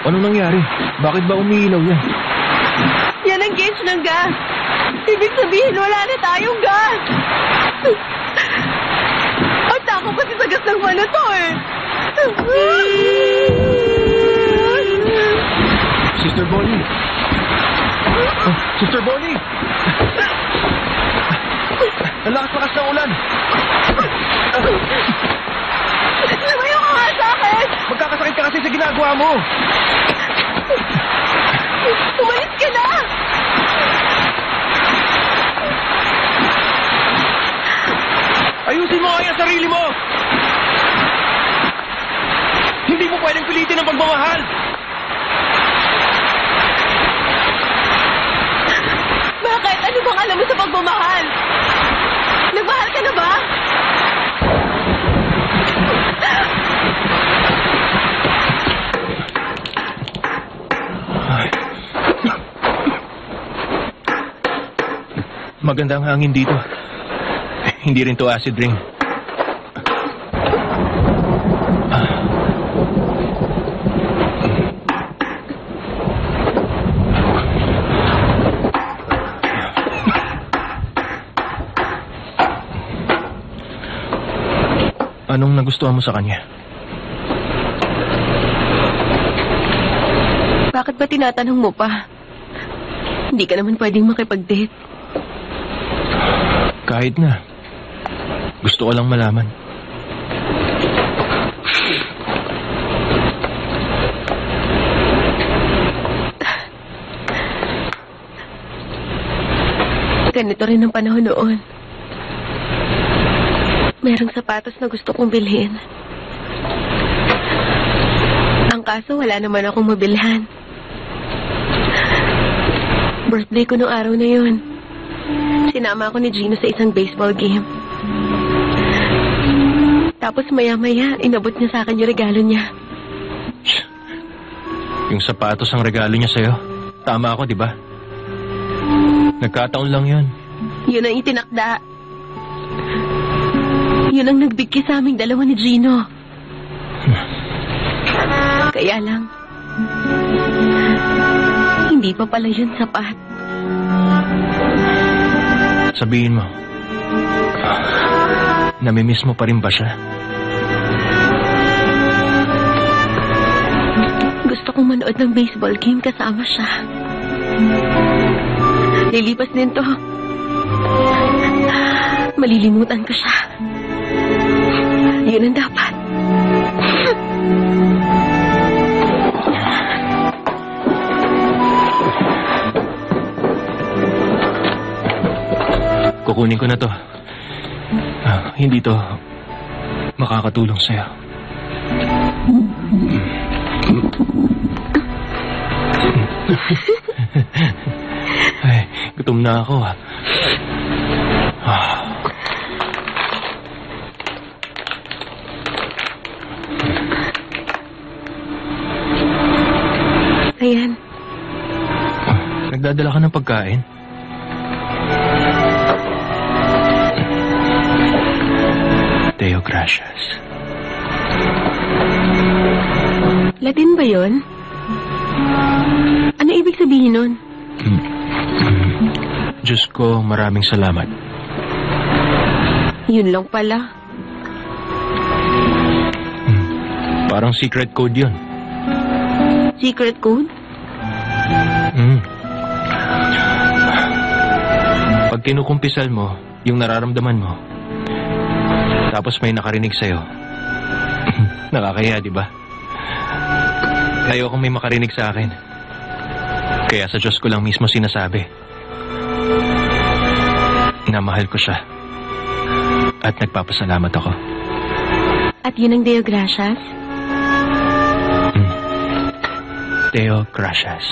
Ano nangyari? Bakit ba umiilaw yan? Yan ang gauge ng gas. Ibig sabihin, wala na tayong gas. At ako kasi sa gas ng monitor. Sister Bonnie! Oh, Sister Bonnie! Ang lakas-lakas ng ulan! Lumayo ka nga sa akin! Magkakasakit ka kasi sa ginagawa mo! Umalis ka na! Ayusin mo nga yung sarili mo! Hindi mo pwedeng pilitin ang pagmamahal! Bakit? Ano bang alam mo sa pagmamahal? Nagmahal ka na ba? Magandang hangin dito. Hindi rin to acid rain. Anong nagustuhan mo sa kanya? Bakit ba tinatanong mo pa? Hindi ka naman pwedeng makipag-date. Kahit na. Gusto ko lang malaman. Ganito rin ang panahon noon. Merong sapatos na gusto kong bilhin. Ang kaso, wala naman akong mabilhan. Birthday ko nung araw na yun. Sinama ako ni Gino sa isang baseball game. Tapos maya-maya, inabot niya sa akin yung regalo niya. Yung sapatos ang regalo niya sa'yo. Tama ako, di ba? Nagkataon lang yun. Yun ang itinakda. Yun ang nagbigay sa aming dalawa ni Gino. Kaya lang, hindi pa pala yun sapat. Sabihin mo, namimiss mo pa rin ba siya? Gusto kong manood ng baseball game kasama siya. Lilipas din to. Malilimutan ko siya. Yun ang dapat. Kukunin ko na to. Hindi to makakatulong sa'yo. Ay, gutom na ako. Ayan. Nagdadala ka ng pagkain? Teo, gracias. Latin ba yun? Ano ibig sabihin nun? Diyos ko, maraming salamat. Yun lang pala. Parang secret code yun. Secret code? Pag kinukumpisal mo, yung nararamdaman mo, tapos may nakarinig sa'yo, nakakaya, di ba? Ayokong may makarinig sa akin. Kaya sa Diyos ko lang mismo sinasabi na mahal ko siya at nagpapasalamat ako. At yun ang Deo Gracias? Teo, gracias.